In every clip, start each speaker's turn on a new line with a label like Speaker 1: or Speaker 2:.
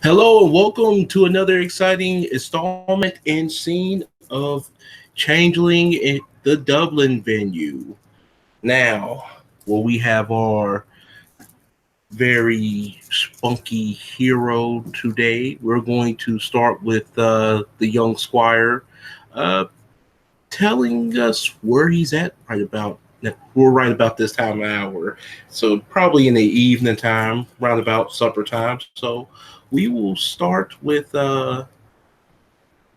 Speaker 1: Hello and welcome to another exciting installment and scene of Changeling in the Dublin venue. Now, where we have our very spunky hero today, we're going to start with the young Squire uh, telling us where he's at right about. We're right about this time of hour, so probably in the evening time, round about supper time. So we will start with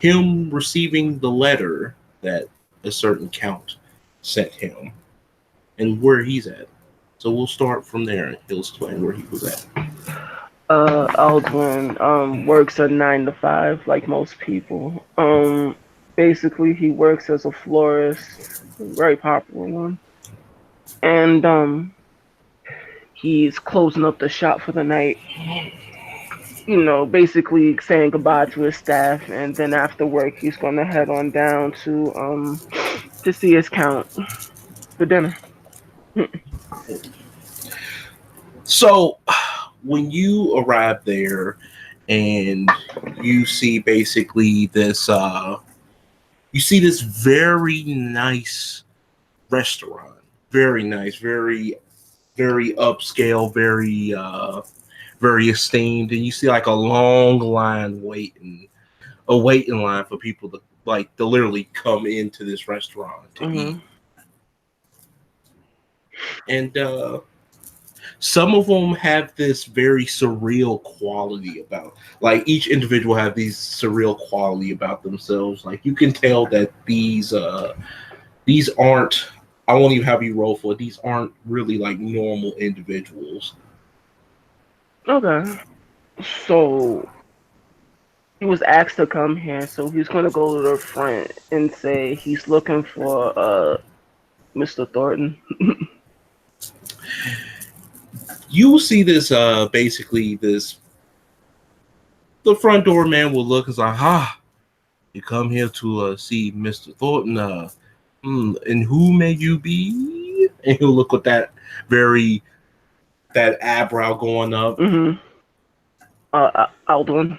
Speaker 1: him receiving the letter that a certain count sent him and where he's at. So we'll start from there. He'll explain where he was at.
Speaker 2: Aldrin works a 9 to 5 like most people. Basically he works as a florist, a very popular one. And he's closing up the shop for the night. Basically saying goodbye to his staff, and then after work he's gonna head on down to see his count for dinner.
Speaker 1: So when you arrive there and you see basically this very nice restaurant, very nice, very upscale, very esteemed, and you see like a long line a waiting line for people to literally come into this restaurant to eat.
Speaker 2: Hmm.
Speaker 1: And some of them have this very surreal quality about, like, each individual have these surreal quality about themselves. Like, you can tell that these aren't, I won't even have you roll for it, these aren't really like normal individuals.
Speaker 2: Okay. So he was asked to come here, so he's gonna go to the front and say he's looking for Mr. Thornton.
Speaker 1: You see this basically this the front door man will look and say, "Ha, you come here to see Mr. Thornton. And who may you be?" And he'll look with very that eyebrow going up.
Speaker 2: Hmm. Aldwin.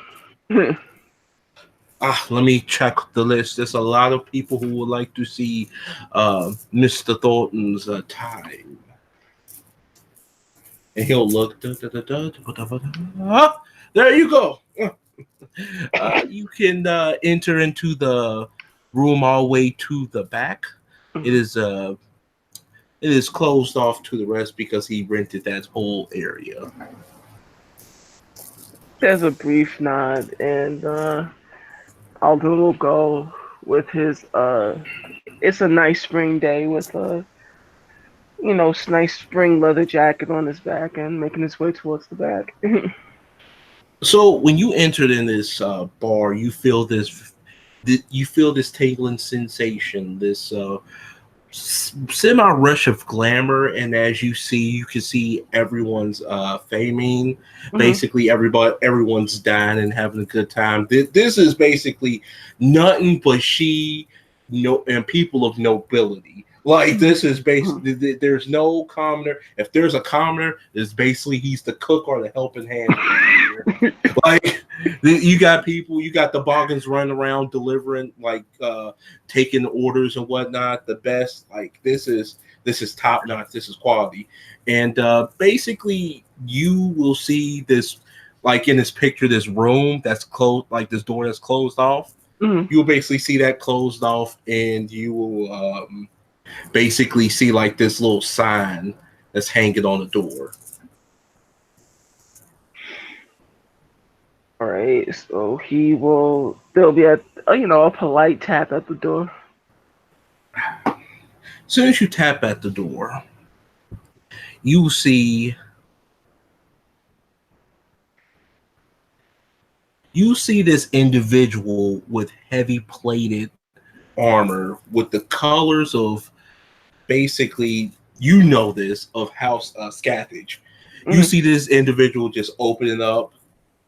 Speaker 1: Let me check the list. There's a lot of people who would like to see Mr. Thornton's time. And he'll look. There you go. You can enter into the room all the way to the back. It
Speaker 2: Mhm.
Speaker 1: is uh, it is closed off to the rest because he rented that whole area.
Speaker 2: There's a brief nod, and Aldwin will go with his. It's a nice spring day with nice spring leather jacket on his back, and making his way towards the back.
Speaker 1: So when you entered in this bar, you feel this tingling sensation, this semi rush of glamour, and as you can see everyone's faming.
Speaker 2: Hmm.
Speaker 1: Basically, everyone's dying and having a good time. This is basically nothing but no, and people of nobility. Like, this is
Speaker 2: Hmm.
Speaker 1: basically, there's no commoner. If there's a commoner, it's basically he's the cook or the helping hand around here. Like, you got the boggins running around delivering, like, taking orders and whatnot. The best, like, this is top notch. This is quality, and basically you will see this, like, in this picture, this room that's closed, like this door that's closed off.
Speaker 2: Hmm.
Speaker 1: You'll basically see that closed off, and you will basically see like this little sign that's hanging on the door.
Speaker 2: All right, so he will. There'll be a polite tap at the door.
Speaker 1: As soon as you tap at the door, you see this individual with heavy plated armor with the colors of, basically, this of House Scathage. You
Speaker 2: Hmm.
Speaker 1: see this individual just opening up,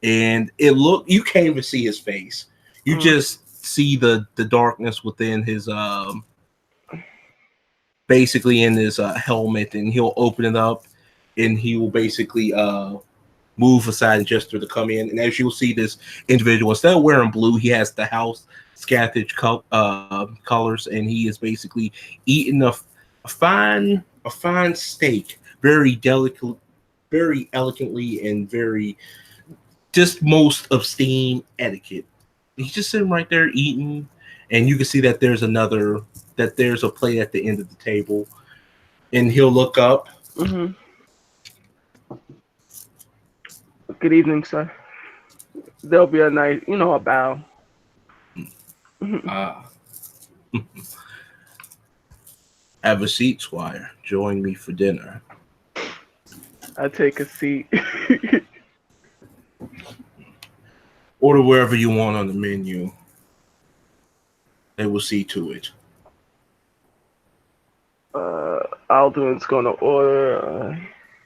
Speaker 1: and you can't even see his face. You
Speaker 2: Hmm.
Speaker 1: just see the darkness within his basically in his helmet, and he'll open it up, and he will basically move aside and gesture to come in. And as you'll see, this individual, instead of wearing blue, he has the house scattered colors, and he is basically eating a fine steak, very delicate, very elegantly, and very just most obscene etiquette. He's just sitting right there eating, and you can see that there's a plate at the end of the table, and he'll look up.
Speaker 2: Mm-hmm. Good evening, sir. There'll be a night, a bow.
Speaker 1: Ah, have a seat, Squire. Join me for dinner.
Speaker 2: I take a seat.
Speaker 1: Order wherever you want on the menu. They will see to it.
Speaker 2: Aldrin's gonna order.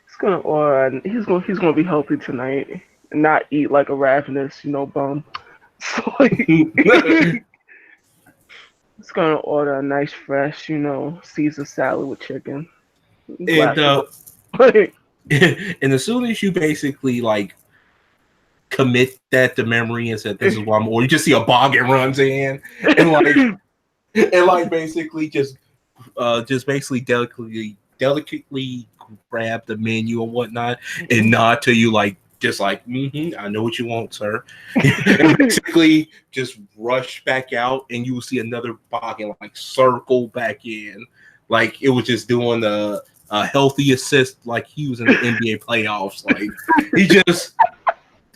Speaker 2: He's gonna order. And he's gonna be healthy tonight, and not eat like a ravenous, bum. So like, he's gonna order a nice, fresh, Caesar salad with chicken.
Speaker 1: And
Speaker 2: Like,
Speaker 1: and as soon as you basically like commit that to memory and said this is what I'm, or you just see a boggin runs in and like basically just basically delicately grab the menu and whatnot and nod to you like just like I know what you want, sir. And basically just rush back out, and you will see another boggin like circle back in, like it was just doing the healthy assist, like he was in the NBA playoffs. Like he just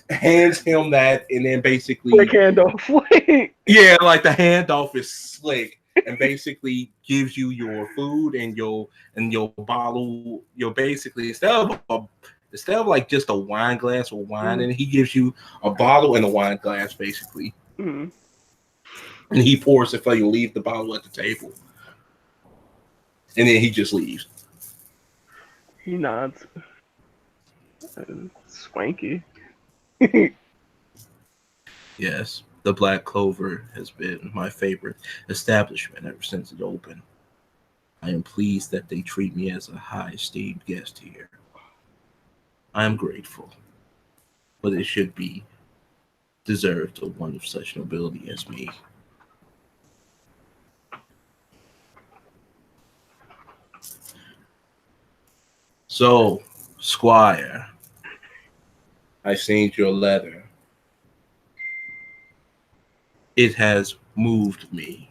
Speaker 1: hands him that, and then basically
Speaker 2: like handoff.
Speaker 1: yeah, like the handoff is slick, and basically gives you your food and your bottle. You're basically instead of like just a wine glass or wine, and he gives you a bottle and a wine glass basically, and he pours it for you. Leave the bottle at the table, and then he just leaves.
Speaker 2: He nods. Swanky.
Speaker 1: Yes, the Black Clover has been my favorite establishment ever since it opened. I am pleased that they treat me as a high esteemed guest here. I am grateful, but it should be deserved of one of such nobility as me. So, Squire, I seen your letter. It has moved me.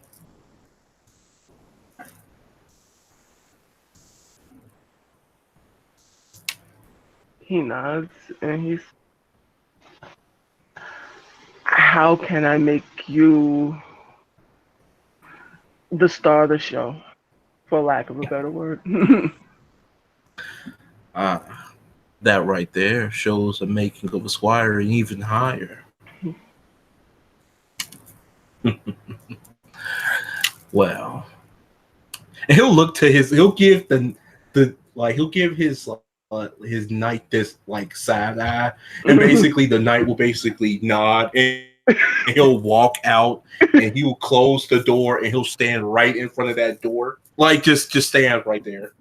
Speaker 2: He nods and he's. How can I make you the star of the show, for lack of a better word?
Speaker 1: Ah, that right there shows the making of a squire and even higher. Well, and he'll look to he'll give he'll give his knight this like side eye, and basically the knight will basically nod, and he'll walk out, and he will close the door, and he'll stand right in front of that door, like just stand right there,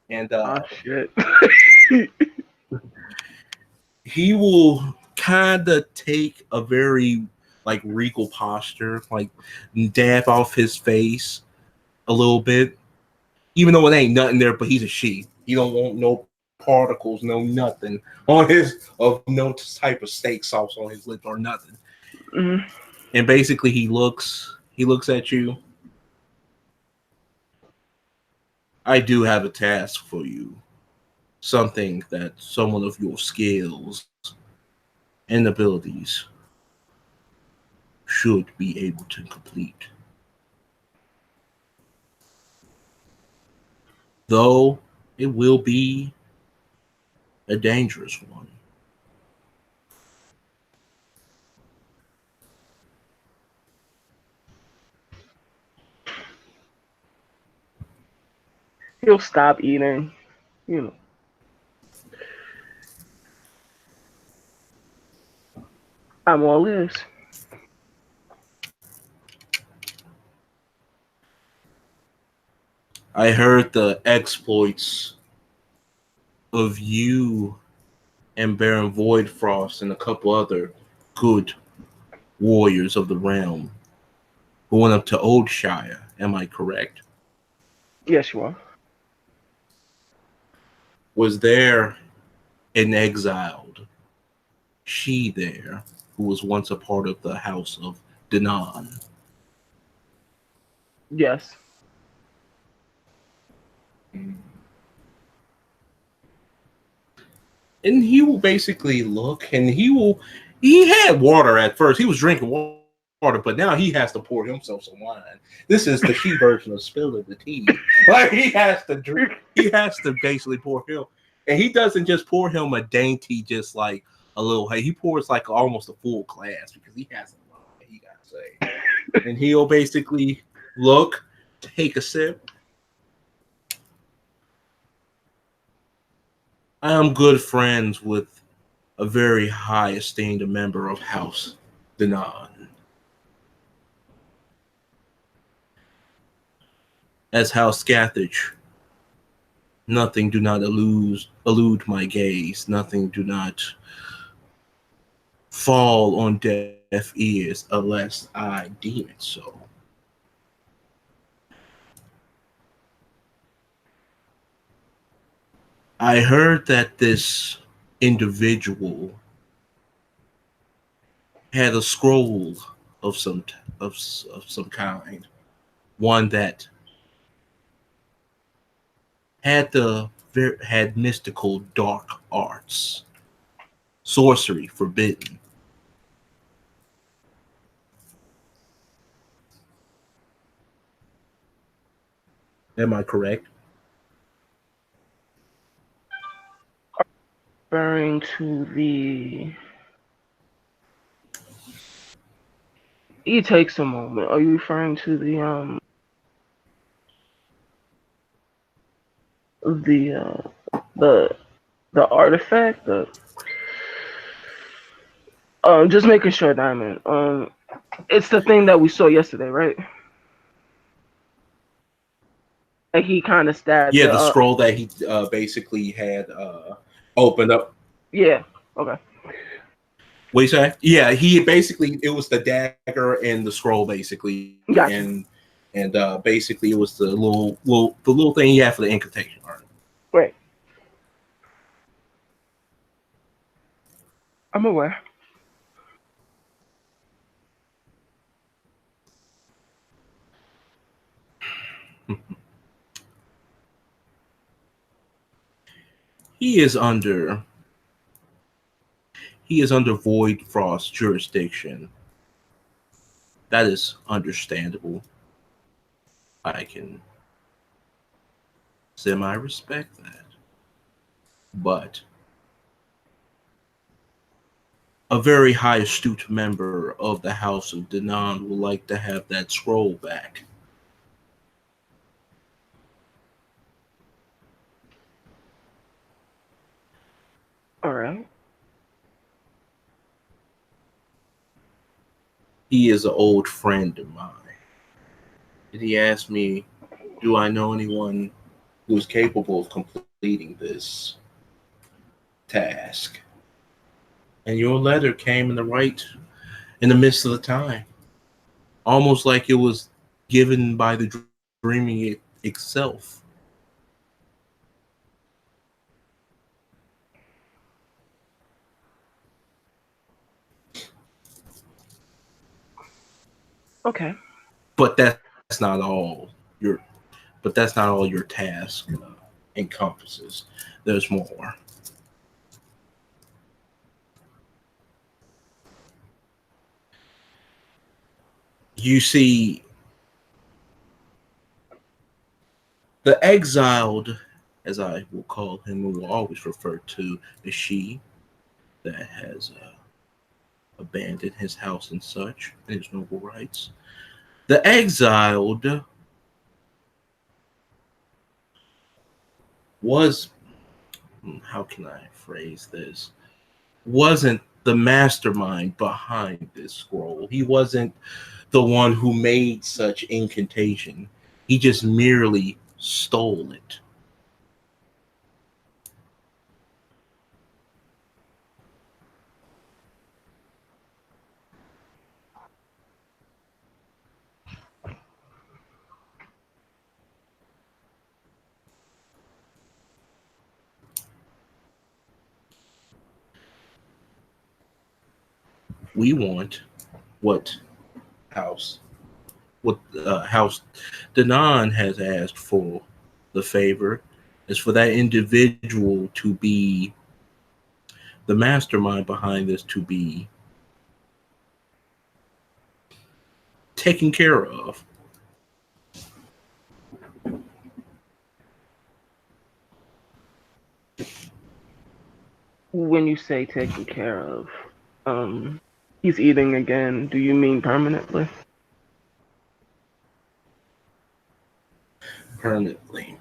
Speaker 1: and
Speaker 2: Oh shit.
Speaker 1: he will kind of take a very like regal posture, like dab off his face a little bit, even though it ain't nothing there, but he's a sheep. He don't want no particles, no nothing on his of no type of steak sauce on his lips or nothing.
Speaker 2: Mm.
Speaker 1: And basically he looks at you. I do have a task for you. Something that someone of your skills and abilities should be able to complete. Though it will be a dangerous one.
Speaker 2: He'll stop eating. You know. I'm all ears.
Speaker 1: I heard the exploits of you and Baron Voidfrost and a couple other good warriors of the realm going up to Oldshire. Am I correct?
Speaker 2: Yes, you are.
Speaker 1: Was there an exiled she there who was once a part of the house of Danan?
Speaker 2: Yes.
Speaker 1: And he will basically look and he had water at first. He was drinking water, but now he has to pour himself some wine. This is the she version of spilling the tea. Like he has to drink, he has to basically pour him. And he doesn't just pour him a dainty, just like a little, hey, he pours like almost a full glass because he has a lot that he gotta say. And he'll basically look, take a sip. I am good friends with a very high esteemed member of House Danan. As House Scathage, nothing do not elude my gaze, nothing do not fall on deaf ears unless I deem it so. I heard that this individual had a scroll of some kind, one that had mystical dark arts, sorcery forbidden. Am I correct?
Speaker 2: Referring to the. It takes a moment. Are you referring to the the artifact? Just making sure, Diamond. It's the thing that we saw yesterday, right? And he kind of stabbed
Speaker 1: Yeah,
Speaker 2: it
Speaker 1: the
Speaker 2: up.
Speaker 1: scroll that he basically had opened up.
Speaker 2: Yeah. Okay.
Speaker 1: What you say? Yeah, he basically it was the dagger and the scroll basically,
Speaker 2: Gotcha.
Speaker 1: and basically it was the little thing he had for the incantation art.
Speaker 2: Great. I'm aware.
Speaker 1: He is under he is under Void Frost jurisdiction. That is understandable. I can semi respect that. But a very high astute member of the House of Danan would like to have that scroll back.
Speaker 2: All right.
Speaker 1: He is an old friend of mine. And he asked me, do I know anyone who is capable of completing this task? And your letter came in the midst of the time. Almost like it was given by the dreaming itself.
Speaker 2: Okay.
Speaker 1: But that's not all your but that's not all your task encompasses. There's more. You see, the exiled, as I will call him, and will always refer to as she, that has abandoned his house and such, and his noble rights. The exiled was, how can I phrase this? Wasn't the mastermind behind this scroll. He wasn't the one who made such incantation. He just merely stole it. We want what house what House Danan has asked for. The favor is for that individual to be the mastermind behind this, to be taken care of.
Speaker 2: When you say taken care of, he's eating again. Do you mean permanently?
Speaker 1: Permanently.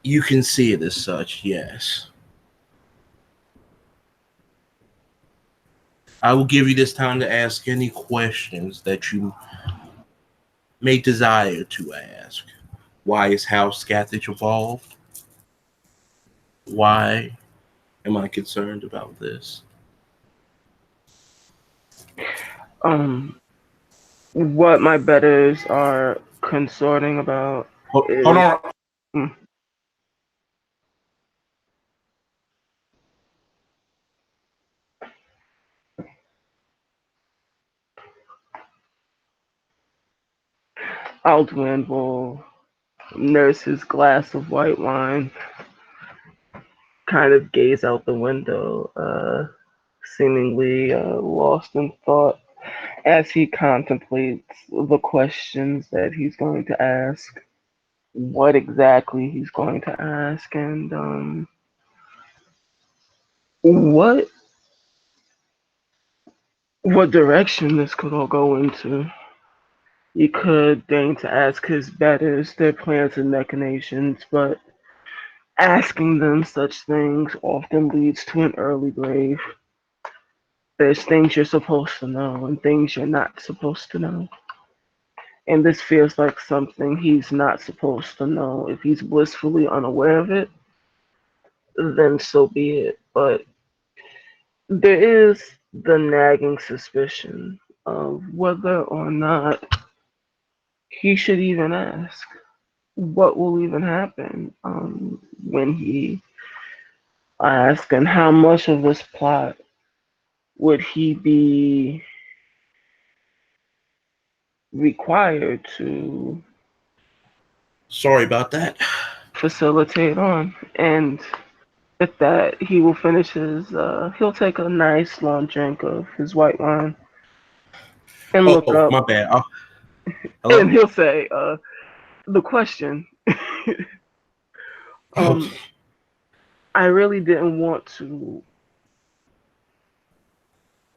Speaker 1: You can see it as such, yes. I will give you this time to ask any questions that you may desire to ask. Why is House Scathach evolved? Why am I concerned about this?
Speaker 2: Um, what my betters are consorting about
Speaker 1: Hold
Speaker 2: is
Speaker 1: on.
Speaker 2: mm, Aldwin will nurse his glass of white wine, kind of gaze out the window, seemingly lost in thought as he contemplates the questions that he's going to ask, what exactly he's going to ask, and what direction this could all go into. He could deign to ask his betters their plans and machinations, but asking them such things often leads to an early grave. There's things you're supposed to know and things you're not supposed to know. And this feels like something he's not supposed to know. If he's blissfully unaware of it, then so be it. But there is the nagging suspicion of whether or not he should even ask. What will even happen when he asks, and how much of this plot would he be required to
Speaker 1: Sorry about that.
Speaker 2: facilitate on? And with that, he will finish his, he'll take a nice long drink of his white wine and look
Speaker 1: Oh,
Speaker 2: up,
Speaker 1: my bad.
Speaker 2: and
Speaker 1: Hello?
Speaker 2: he'll say, the question, um,
Speaker 1: Okay.
Speaker 2: I really didn't want to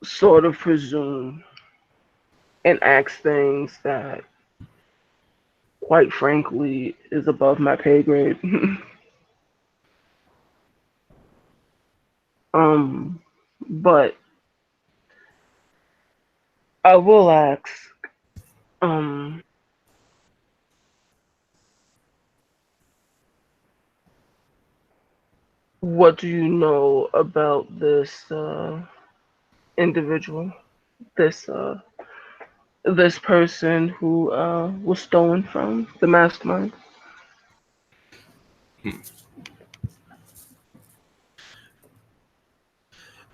Speaker 2: sort of presume and ask things that, quite frankly, is above my pay grade. um, but I will ask, um, what do you know about this individual, this this person who was stolen from the mastermind?
Speaker 1: Hmm.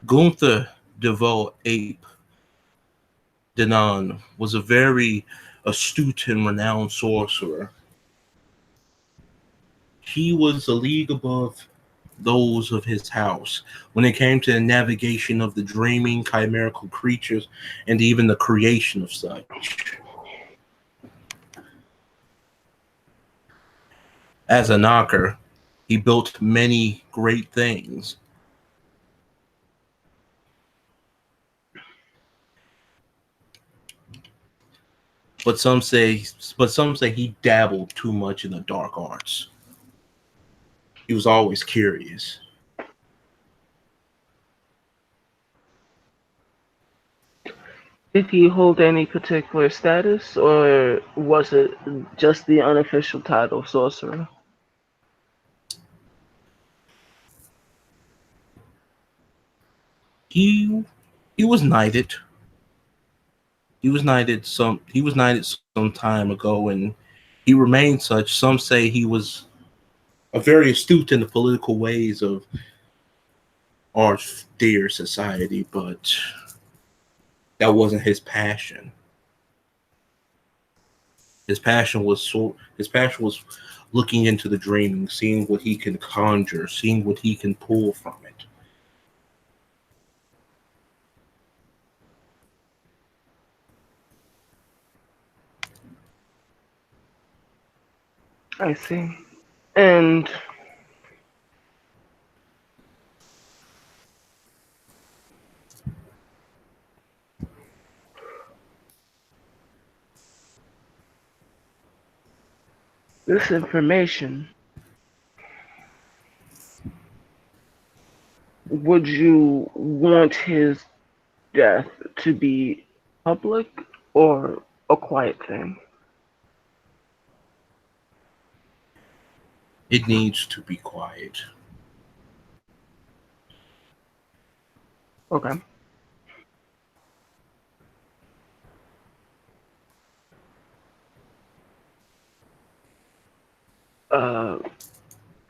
Speaker 1: Gunther DeVoe Ape Denon was a very astute and renowned sorcerer. He was a league above those of his house when it came to the navigation of the dreaming chimerical creatures and even the creation of such. As a knocker, he built many great things, but some say he dabbled too much in the dark arts. He was always curious.
Speaker 2: Did he hold any particular status, or was it just the unofficial title sorcerer?
Speaker 1: He he was knighted. He was knighted some time ago, and he remained such. Some say he was a very astute in the political ways of our dear society, but That wasn't his passion. His passion was looking into the dreaming, seeing what he can conjure, seeing what he can pull from it.
Speaker 2: I see. And this information, would you want his death to be public or a quiet thing?
Speaker 1: It needs to be quiet.
Speaker 2: Okay. Uh,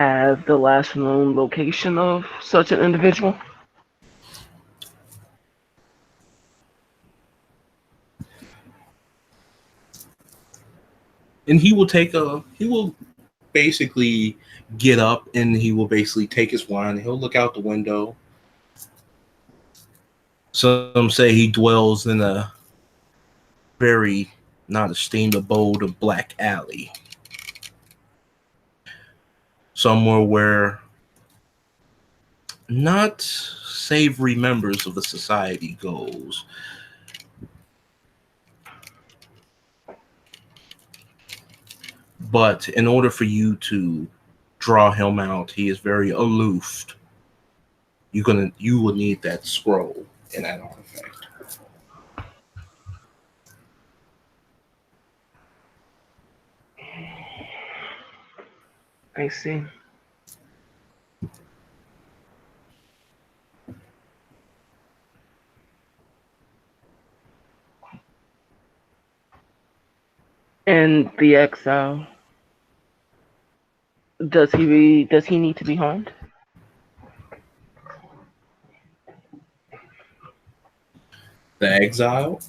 Speaker 2: as the last known location of such an individual?
Speaker 1: And he will basically get up and he will basically take his wine. He'll look out the window. Some say he dwells in a very not esteemed abode of Black Alley, somewhere where not savory members of the society goes. But in order for you to draw him out, he is very aloof. You will need that scroll and that artifact.
Speaker 2: I see. And the exile, does he need to be harmed?
Speaker 1: The exile,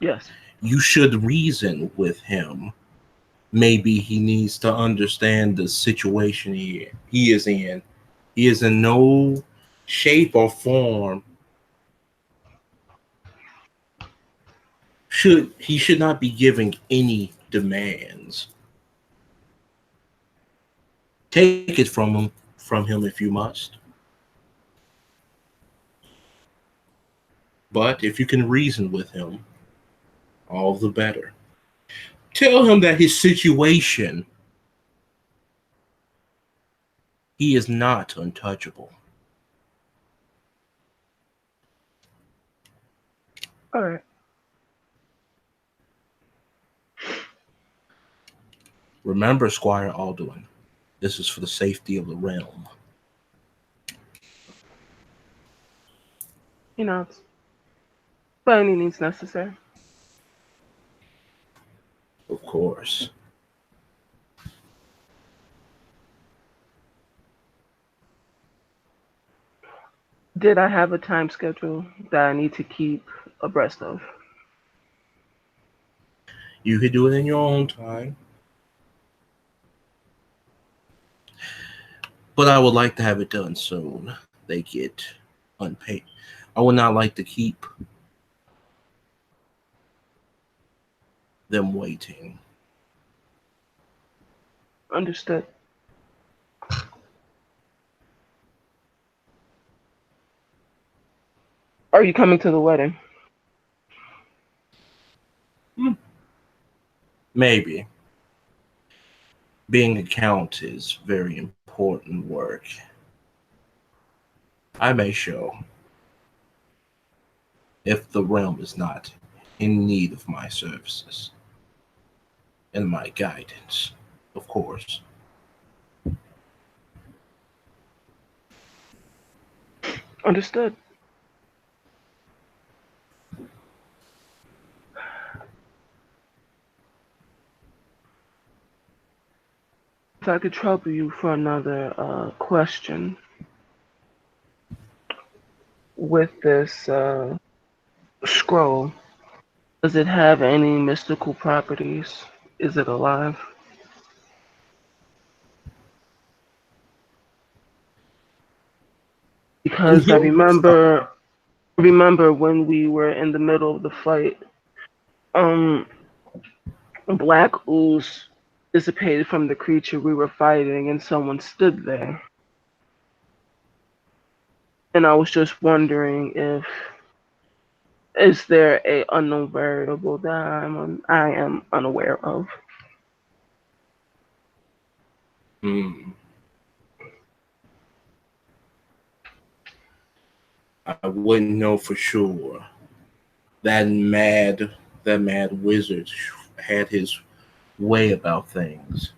Speaker 2: Yes.
Speaker 1: you should reason with him. Maybe he needs to understand the situation he is in. He is in no shape or form should not be giving any demands. Take it from him if you must. But if you can reason with him, all the better. Tell him that his situation, he is not untouchable.
Speaker 2: All right.
Speaker 1: Remember, Squire Alduin, this is for the safety of the realm.
Speaker 2: You know, it's by any means necessary.
Speaker 1: Of course.
Speaker 2: Did I have a time schedule that I need to keep abreast of?
Speaker 1: You could do it in your own time. But I would like to have it done soon. They get unpaid. I would not like to keep them waiting.
Speaker 2: Understood. Are you coming to the wedding?
Speaker 1: Maybe. Being a count is very important work. I may show if the realm is not in need of my services and my guidance, of course.
Speaker 2: Understood. If I could trouble you for another question with this scroll. Does it have any mystical properties? Is it alive? Because I
Speaker 1: Yo,
Speaker 2: remember when we were in the middle of the fight, um, black ooze dissipated from the creature we were fighting, and someone stood there. And I was just wondering if is there a unknown variable that I am unaware of.
Speaker 1: hmm, I wouldn't know for sure. That mad, that mad wizard had his way about things.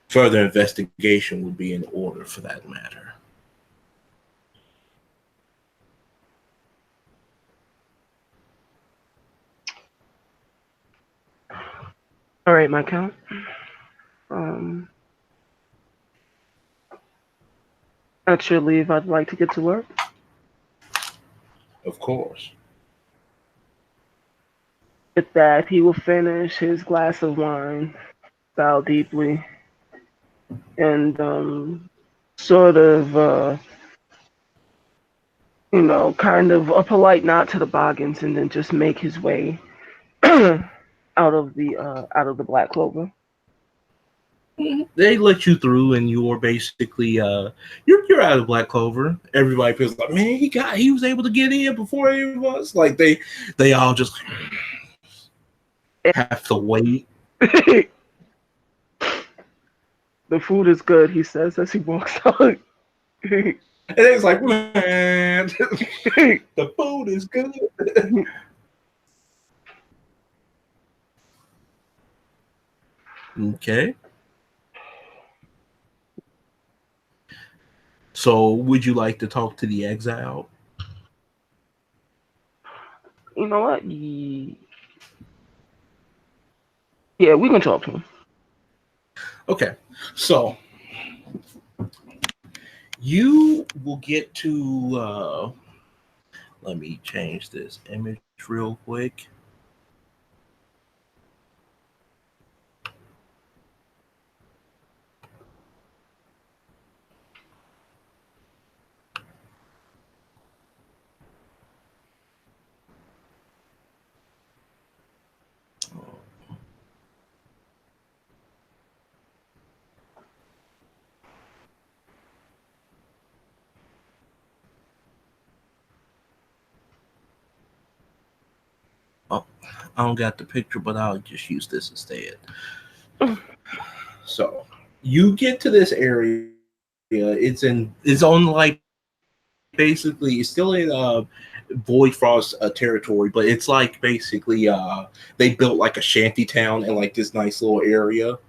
Speaker 1: Further investigation would be in order for that matter.
Speaker 2: All right, my count. Um, at your leave, I'd like to get to work.
Speaker 1: Of course.
Speaker 2: With that, he will finish his glass of wine, bow deeply, and sort of, kind of a polite nod to the Boggins, and then just make his way out of the Black Clover.
Speaker 1: They let you through, and you're basically you're out of Black Clover. Everybody feels like, man, he was able to get in before any of us. Like they all just have to wait.
Speaker 2: The food is good, he says as he walks out.
Speaker 1: And it's like, man, the food is good. Okay. So, would you like to talk to the exile?
Speaker 2: You know what? Yeah, we can talk to him.
Speaker 1: Okay. So, you will get to. Let me change this image real quick. Oh, I don't got the picture, but I'll just use this instead. So, you get to this area. It's on like basically it's still in Void Frost territory, but it's like basically they built like a shanty town in like this nice little area.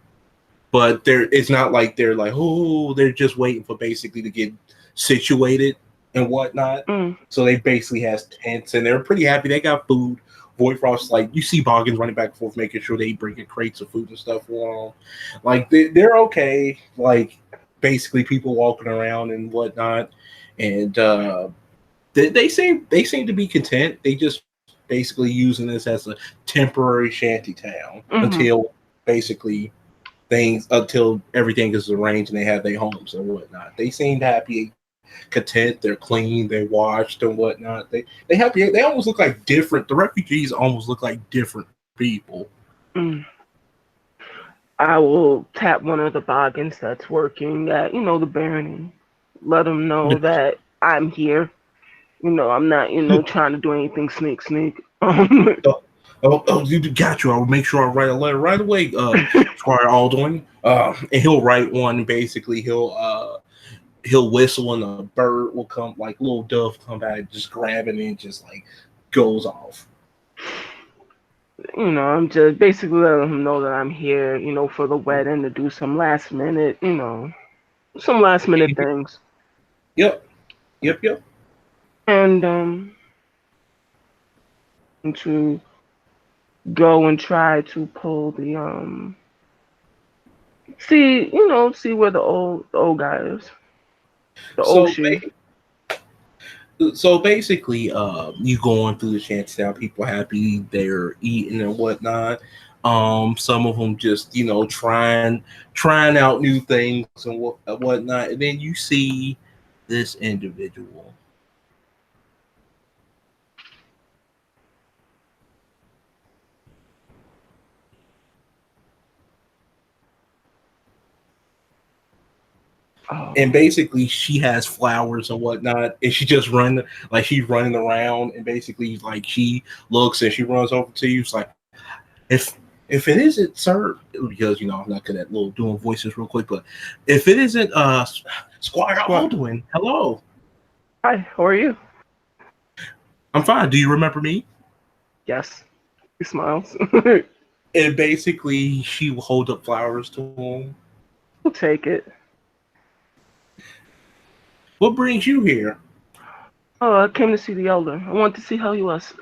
Speaker 1: But it's not like they're like, oh, they're just waiting for basically to get situated and whatnot.
Speaker 2: Mm.
Speaker 1: So they basically has tents and they're pretty happy. They got food. Void Frost, like you see Boggins running back and forth, making sure they bringing crates of food and stuff for them. Like they're okay. Like basically people walking around and whatnot, and they seem to be content. They just basically using this as a temporary shanty town
Speaker 2: Mm-hmm.
Speaker 1: until basically things until everything is arranged and they have their homes and whatnot. They seemed happy, content. They're clean. They washed and whatnot. They happy. They almost look like different. The refugees almost look like different people.
Speaker 2: Mm. I will tap one of the Boggins that's working at, the barony. Let them know that I'm here. I'm not, trying to do anything sneak.
Speaker 1: You got you. I'll make sure I write a letter right away, Squire Aldwin. And he'll write one. Basically, he'll whistle and a bird will come, like little dove come back, just grab it and just like goes off.
Speaker 2: I'm just basically letting him know that I'm here, for the wedding to do some last minute, some last minute things.
Speaker 1: Yep, yep.
Speaker 2: And to go and try to pull see where the old guy is. The old
Speaker 1: So
Speaker 2: she.
Speaker 1: So basically, you going through the chance now, people happy, they're eating and whatnot. Some of them just trying out new things and whatnot, and then you see this individual. And
Speaker 2: Oh,
Speaker 1: basically she has flowers and whatnot, and she just run like she's running around, and basically like she looks and she runs over to you. It's like if if it isn't sir, because I'm not good at little doing voices real quick, but if it isn't Squire
Speaker 2: Squire.
Speaker 1: Aldwin, hello,
Speaker 2: Hi, how are you?
Speaker 1: I'm fine. Do you remember me?
Speaker 2: Yes. He smiles.
Speaker 1: And basically she will hold up flowers to him.
Speaker 2: We'll take it.
Speaker 1: What brings you here?
Speaker 2: Oh, I came to see the elder. I wanted to see how he was.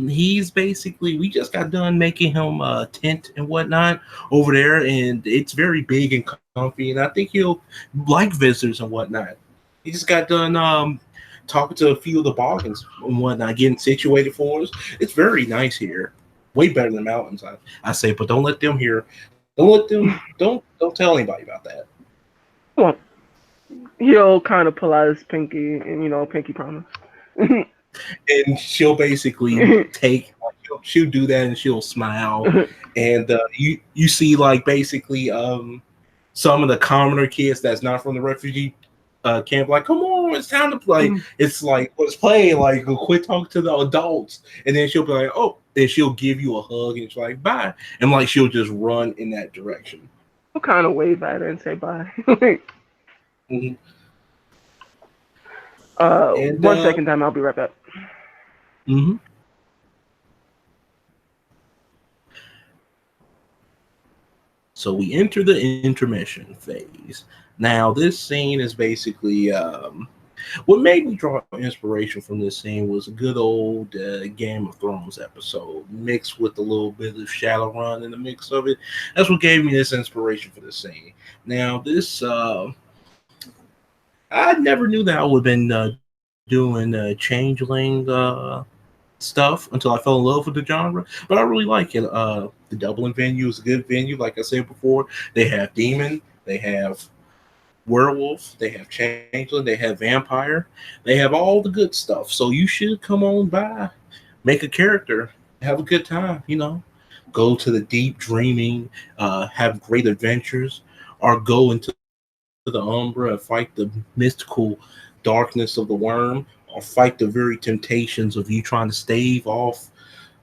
Speaker 1: He's basically we just got done making him a tent and whatnot over there, and it's very big and comfy, and I think he'll like visitors and whatnot. He just got done talking to a few of the bargains and whatnot, getting situated for us. It's very nice here. Way better than the mountains, I say, but don't let them hear. Don't let them. Don't tell anybody about that.
Speaker 2: Well, he'll kind of pull out his pinky and pinky promise.
Speaker 1: And she'll basically take like, she'll do that, and she'll smile, and you see like basically some of the commoner kids that's not from the refugee camp like, come on, it's time to play. It's like, let's play, like quit talking to the adults. And then she'll be like, oh, and she'll give you a hug, and it's like, bye, and like she'll just run in that direction.
Speaker 2: He'll kind of wave at her and say bye.
Speaker 1: Mhm. And
Speaker 2: 1 second time. I'll be right back.
Speaker 1: mhm. So we enter the intermission phase. Now, this scene is basically what made me draw inspiration from this scene was a good old Game of Thrones episode mixed with a little bit of Shadowrun in the mix of it. That's what gave me this inspiration for this scene. Now, this I never knew that I would have been doing changeling stuff until I fell in love with the genre. But I really like it. The Dublin venue is a good venue. Like I said before, they have demon, they have werewolf, they have changeling, they have vampire, they have all the good stuff. So you should come on by, make a character, have a good time. Go to the deep dreaming, have great adventures, or go into the Umbra and fight the mystical darkness of the worm, or fight the very temptations of you trying to stave off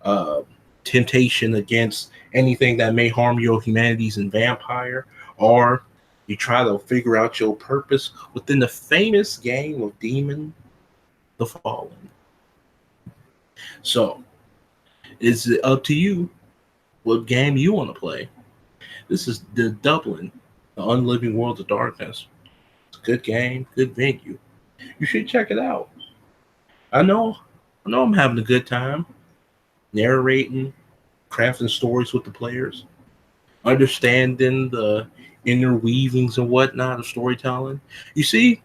Speaker 1: uh, temptation against anything that may harm your humanities and vampire, or you try to figure out your purpose within the famous game of Demon the Fallen. So, it's up to you what game you want to play. This is the Dublin, the Unliving World of Darkness. It's a good game, good venue. You should check it out. I know, I know I'm having a good time narrating, crafting stories with the players, understanding the inner weavings and whatnot of storytelling. You see,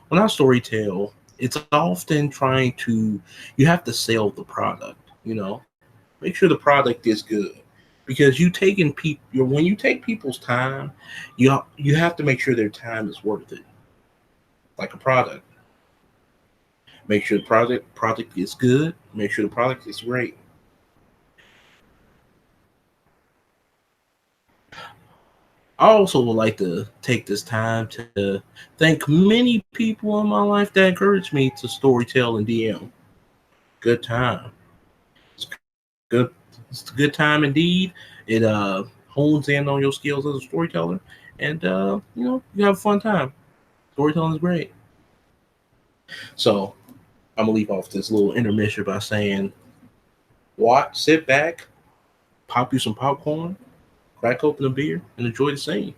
Speaker 1: when I storytell, it's often trying to you have to sell the product. Make sure the product is good, because you taking people when you take people's time, you have to make sure their time is worth it, like a product. Make sure the product is good. Make sure the product is great. I also would like to take this time to thank many people in my life that encouraged me to storytell and DM. Good time. It's good. It's a good time indeed. It hones in on your skills as a storyteller, and you have a fun time. Storytelling is great. So I'm gonna leave off this little intermission by saying, watch, sit back, pop you some popcorn, crack open a beer, and enjoy the scene.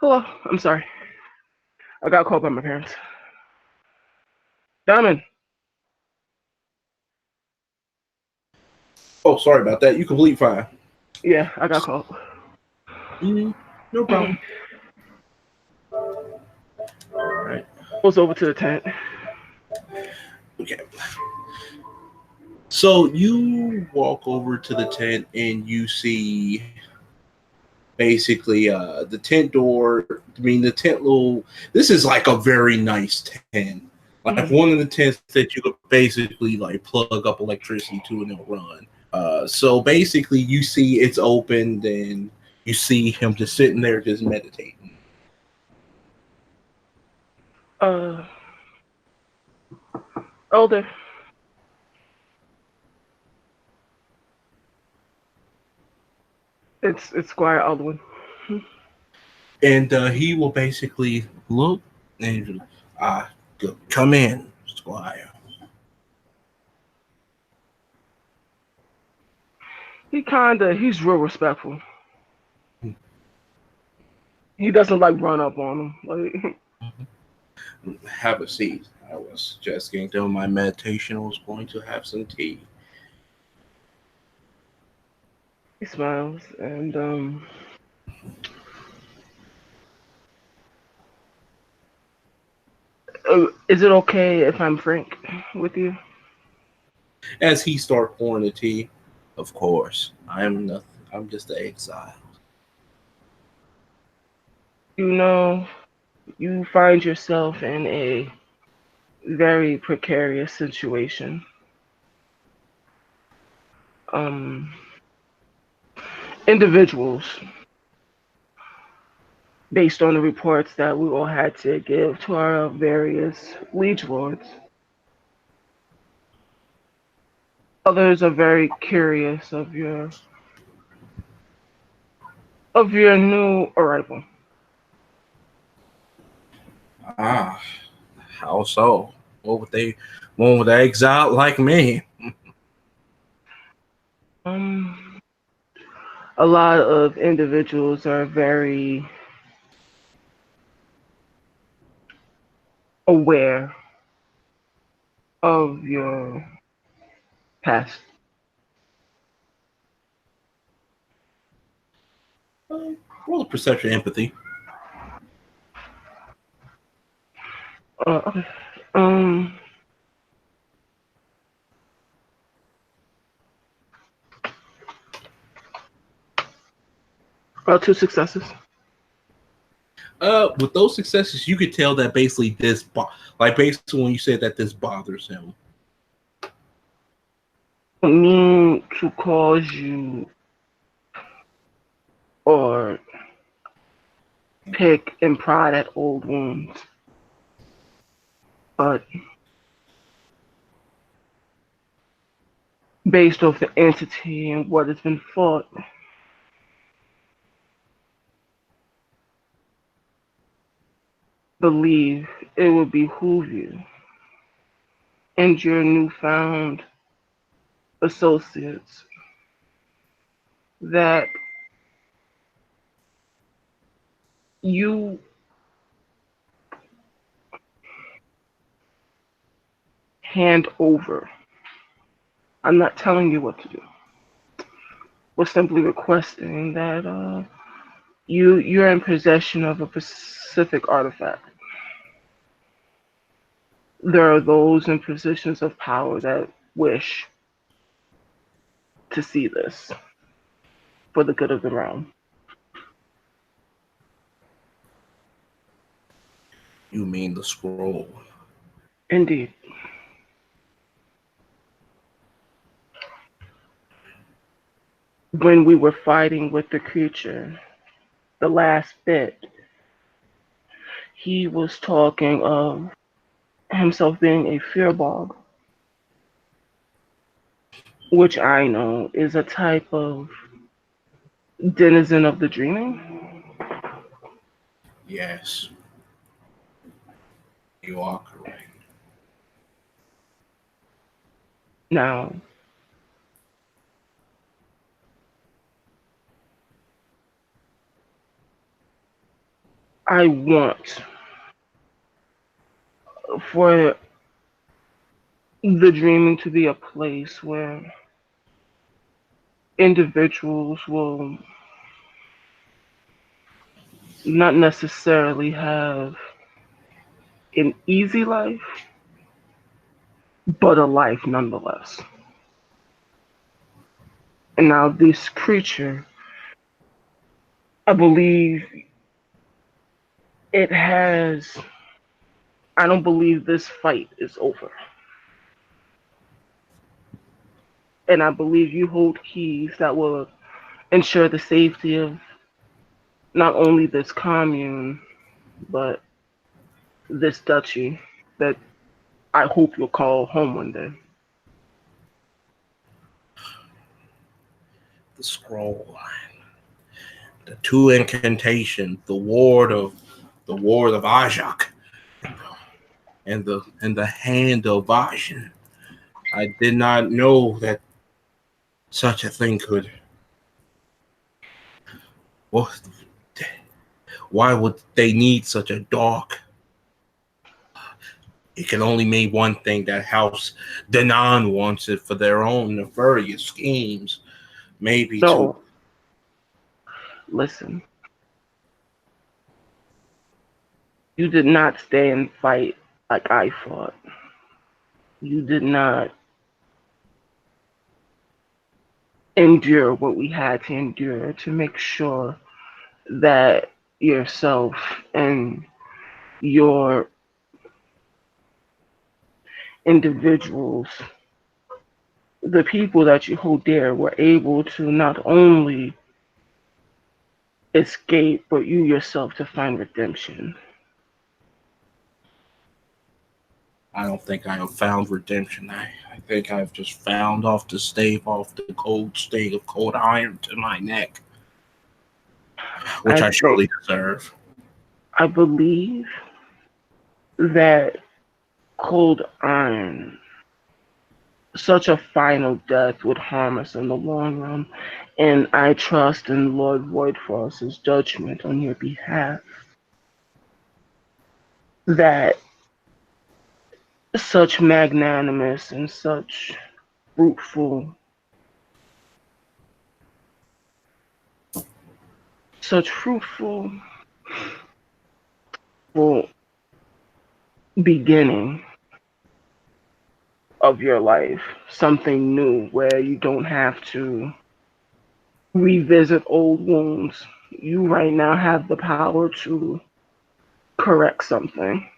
Speaker 2: Hello, I'm sorry. I got called by my parents. Diamond.
Speaker 1: Oh, sorry about that. You complete fine.
Speaker 2: Yeah, I got called.
Speaker 1: No problem. All right.
Speaker 2: Goes over to the tent.
Speaker 1: Okay. So you walk over to the tent and you see basically the tent door. I mean, the tent little. This is like a very nice tent. Like
Speaker 2: Mhm.
Speaker 1: one of the tents that you could basically like plug up electricity to and it'll run. So basically, you see it's open, and you see him just sitting there, just meditating.
Speaker 2: Uh, Elder. It's Squire Alduin.
Speaker 1: And he will basically look and come in, Squire.
Speaker 2: He's real respectful. He doesn't like run up on him. Like,
Speaker 1: Have a seat. I was just getting done my meditation. I was going to have some tea.
Speaker 2: He smiles, and is it okay if I'm frank with you?
Speaker 1: As he start pouring the tea, of course, I'm nothing. I'm just an exile.
Speaker 2: You know, you find yourself in a very precarious situation. Um, Individuals, based on the reports that we all had to give to our various liege lords, others are very curious of your new arrival.
Speaker 1: Ah, how so? What would they want with an exile like me?
Speaker 2: Um, a lot of individuals are very aware of your past.
Speaker 1: Roll a perception empathy.
Speaker 2: Okay. Um, 2 successes.
Speaker 1: With those successes, you could tell that basically like basically when you said that this bothers him.
Speaker 2: I don't mean to cause you or pick and prod at old wounds, but based off the entity and what has been fought, believe it would behoove you and your newfound associates that you hand over. I'm not telling you what to do. We're simply requesting that you're in possession of a specific artifact. There are those in positions of power that wish to see this for the good of the realm.
Speaker 1: You mean the scroll?
Speaker 2: Indeed. When we were fighting with the creature, the last bit, he was talking of himself being a fearbog, which I know is a type of denizen of the dreaming.
Speaker 1: Yes, you are correct.
Speaker 2: Now, I want for the dreaming to be a place where individuals will not necessarily have an easy life, but a life nonetheless. And now, this creature, I believe it has. I don't believe this fight is over. And I believe you hold keys that will ensure the safety of not only this commune, but this duchy that I hope you'll call home one day.
Speaker 1: The scroll, the two incantations, the ward of Ajak, and the hand of Vajin. I did not know that such a thing could. What? Why would they need such a dark? It can only mean one thing: that House Danan wants it for their own nefarious schemes. Maybe to
Speaker 2: No, Listen, you did not stay and fight like I fought. You did not endure what we had to endure to make sure that yourself and your individuals, the people that you hold dear, were able to not only escape, but you yourself to find redemption.
Speaker 1: I don't think I have found redemption. I think I've just found off to stave off the cold sting of cold iron to my neck, which
Speaker 2: I
Speaker 1: I
Speaker 2: think,
Speaker 1: surely deserve.
Speaker 2: I believe that cold iron, such a final death would harm us in the long run, and I trust in Lord Voidfrost's judgment on your behalf that such magnanimous and fruitful, such fruitful well, beginning of your life, something new where you don't have to revisit old wounds. You right now have the power to correct something.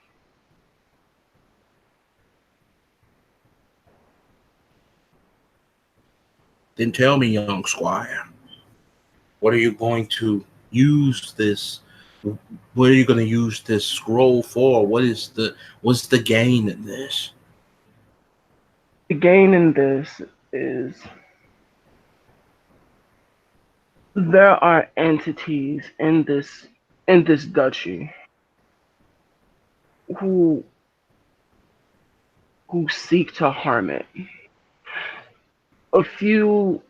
Speaker 1: Then tell me, young squire, what are you going to use this? What are you going to use this scroll for? What's the gain in this?
Speaker 2: The gain in this is there are entities in this duchy who seek to harm it. A few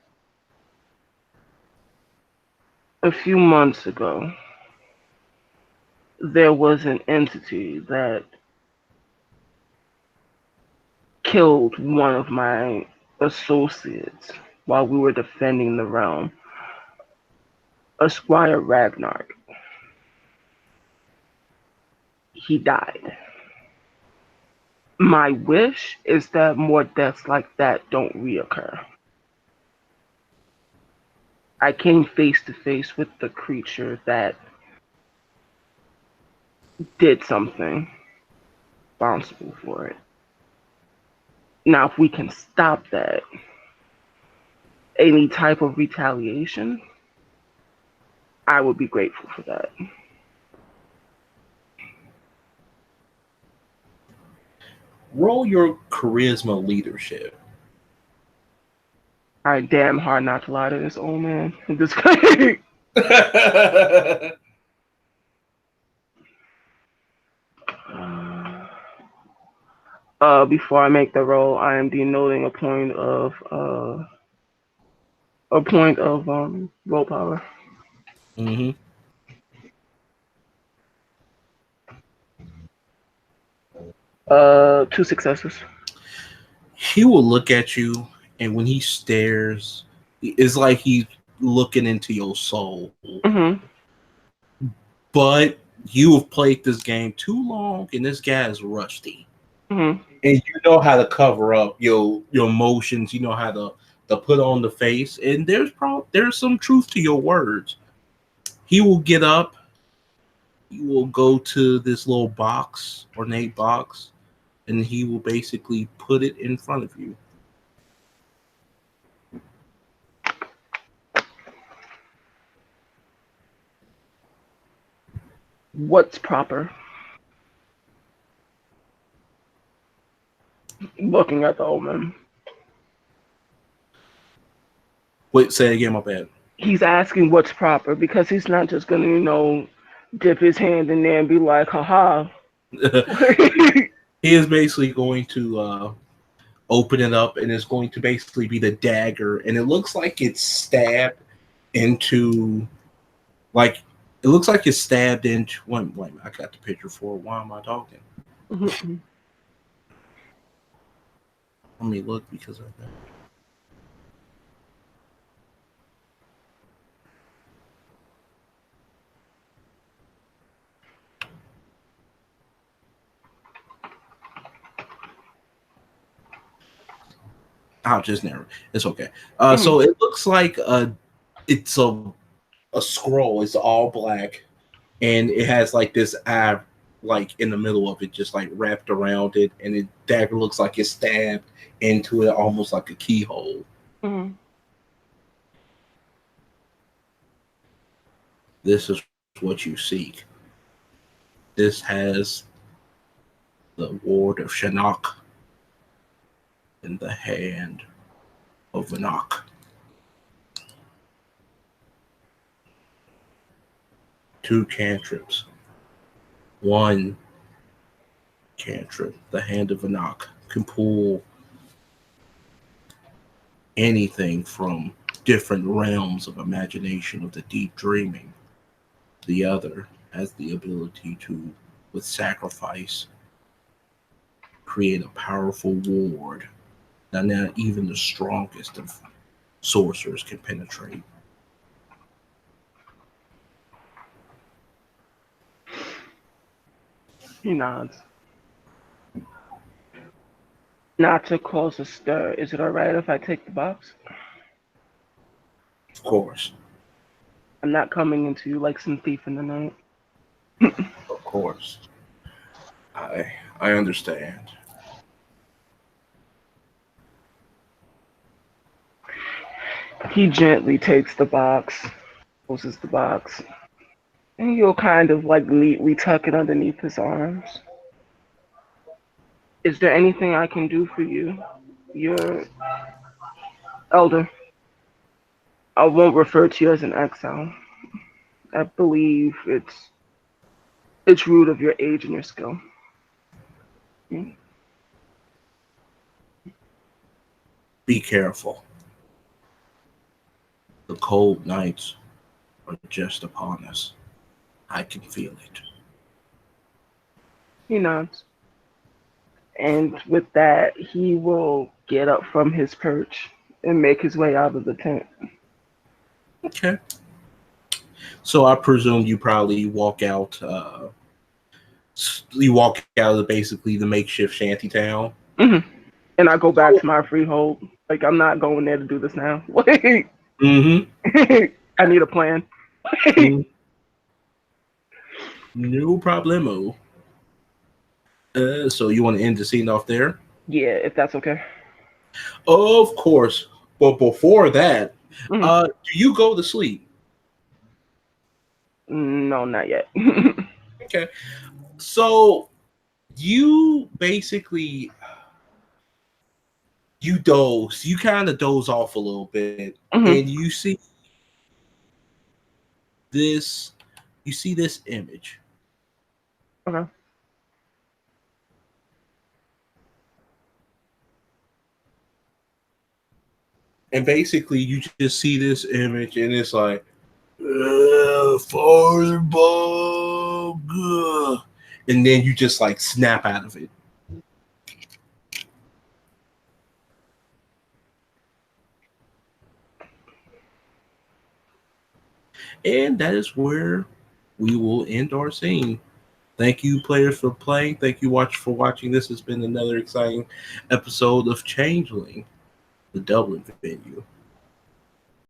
Speaker 2: months ago, there was an entity that killed one of my associates while we were defending the realm, a Squire Ragnar. He died. My wish is that more deaths like that don't reoccur. I came face to face with the creature that did something responsible for it. Now, if we can stop that, any type of retaliation, I would be grateful for that.
Speaker 1: Roll your charisma leadership.
Speaker 2: I damn hard not to lie to this old man. This guy. Before I make the roll, I am denoting a point of willpower.
Speaker 1: Mm-hmm.
Speaker 2: 2 successes.
Speaker 1: He will look at you, and when he stares, it's like he's looking into your soul.
Speaker 2: Mm-hmm.
Speaker 1: But you have played this game too long, and this guy is rusty.
Speaker 2: Mm-hmm.
Speaker 1: And you know how to cover up your emotions. You know how to put on the face. And there's some truth to your words. He will get up. He will go to this little box, ornate box, and he will basically put it in front of you.
Speaker 2: What's proper? Looking at the old man.
Speaker 1: Wait, say it again, my bad.
Speaker 2: He's asking what's proper because he's not just gonna, dip his hand in there and be like, haha.
Speaker 1: He is basically going to open it up, and it's going to basically be the dagger, and it looks like it's stabbed into, like, it looks like it's stabbed into. Wait, I got the picture for it. Why am I talking? Let me look because of that. I'll just narrow. It's okay.
Speaker 2: Mhm.
Speaker 1: So it looks like it's a scroll. It's all black, and it has like this eye, like in the middle of it, just like wrapped around it, and it dagger looks like it's stabbed into it, almost like a keyhole.
Speaker 2: Mhm.
Speaker 1: This is what you seek. This has the ward of Shinnok in the hand of Vinok. Two cantrips. One cantrip, the hand of Vinok, can pull anything from different realms of imagination of the deep dreaming. The other has the ability to, with sacrifice, create a powerful ward that not even the strongest of sorcerers can penetrate.
Speaker 2: He nods. Not to cause a stir. Is it alright if I take the box?
Speaker 1: Of course,
Speaker 2: I'm not coming into you like some thief in the night.
Speaker 1: of course. I understand.
Speaker 2: He gently takes the box, closes the box, and he'll kind of like neatly tuck it underneath his arms. Is there anything I can do for you? Your elder. I won't refer to you as an exile. I believe it's root of your age and your skill. Hmm?
Speaker 1: Be careful. The cold nights are just upon us. I can feel it.
Speaker 2: He nods. And with that, he will get up from his perch and make his way out of the tent.
Speaker 1: Okay. So I presume you probably walk out. You walk out of basically the makeshift shanty town.
Speaker 2: Hmm. And I go back to my freehold. Like, I'm not going there to do this now. Wait.
Speaker 1: Mm-hmm.
Speaker 2: I need a plan.
Speaker 1: Mm, no problemo. So you want to end the scene off there?
Speaker 2: Yeah, if that's okay.
Speaker 1: Of course. But before that,
Speaker 2: Hmm.
Speaker 1: do you go to sleep?
Speaker 2: No, not yet.
Speaker 1: Okay. So you basically you doze. You kind of doze off a little bit,
Speaker 2: Hmm.
Speaker 1: and this. You see this image.
Speaker 2: Okay.
Speaker 1: And basically you just see this image and it's like Father Bob, and then you just like snap out of it. And that is where we will end our scene. Thank you, players, for playing. Thank you, watch for watching. This has been another exciting episode of Changeling, the Dublin venue.